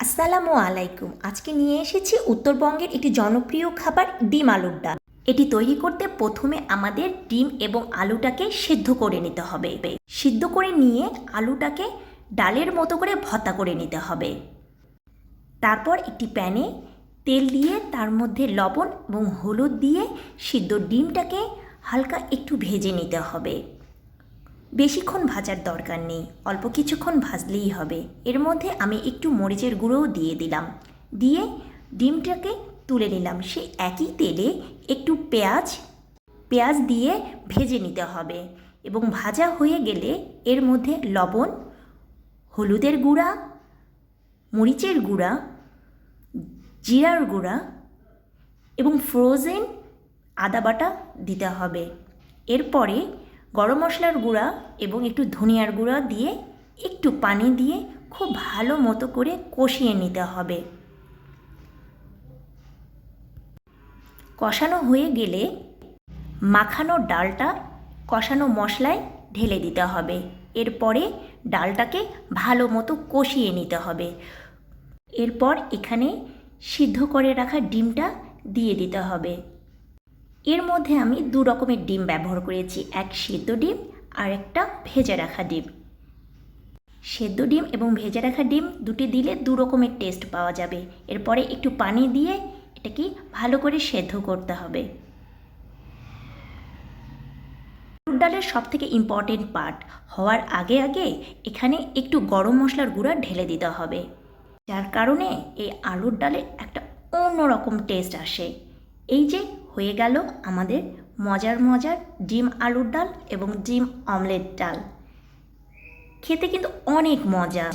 আসসালামু আলাইকুম। আজকে নিয়ে এসেছি উত্তরবঙ্গের একটি জনপ্রিয় খাবার ডিম আলুর ডাল। এটি তৈরি করতে প্রথমে আমাদের ডিম এবং আলুটাকে সিদ্ধ করে নিতে হবে। সিদ্ধ করে নিয়ে আলুটাকে ডালের মতো করে ভর্তা করে নিতে হবে। তারপর একটি প্যানে তেল দিয়ে তার মধ্যে লবণ এবং হলুদ দিয়ে সিদ্ধ ডিমটাকে হালকা একটু ভেজে নিতে হবে। বেশিক্ষণ ভাজার দরকার নেই, অল্প কিছুক্ষণ ভাজলেই হবে। এর মধ্যে আমি একটু মরিচের গুঁড়োও দিয়ে দিলাম, দিয়ে ডিমটাকে তুলে নিলাম। সে একই তেলে একটু পেঁয়াজ দিয়ে ভেজে নিতে হবে এবং ভাজা হয়ে গেলে এর মধ্যে লবণ, হলুদের গুঁড়া, মরিচের গুঁড়া, জিরার গুঁড়া এবং ফ্রোজেন আদা বাটা দিতে হবে। এরপরে গরম মশলার গুঁড়া এবং একটু ধনিয়ার গুঁড়া দিয়ে একটু পানি দিয়ে খুব ভালো মতো করে কষিয়ে নিতে হবে। কষানো হয়ে গেলে মাখানো ডালটা কষানো মশলায় ঢেলে দিতে হবে। এরপরে ডালটাকে ভালো মতো কষিয়ে নিতে হবে। এরপর এখানে সিদ্ধ করে রাখা ডিমটা দিয়ে দিতে হবে। এর মধ্যে আমি দু রকমের ডিম ব্যবহার করেছি, এক সেদ্ধ ডিম আর একটা ভেজে রাখা ডিম। সেদ্ধ ডিম এবং ভেজে রাখা ডিম দুটি দিলে দু রকমের টেস্ট পাওয়া যাবে। এরপরে একটু পানি দিয়ে এটাকে ভালো করে সেদ্ধ করতে হবে। আলুর ডালের সবথেকে ইম্পর্টেন্ট পার্ট হওয়ার আগে এখানে একটু গরম মশলার গুঁড়া ঢেলে দিতে হবে, যার কারণে এই আলুর ডালে একটা অন্যরকম টেস্ট আসে। এই যে হয়ে গেল আমাদের মজার ডিম আলুর ডাল এবং ডিম অমলেট ডাল। খেতে কিন্তু অনেক মজা।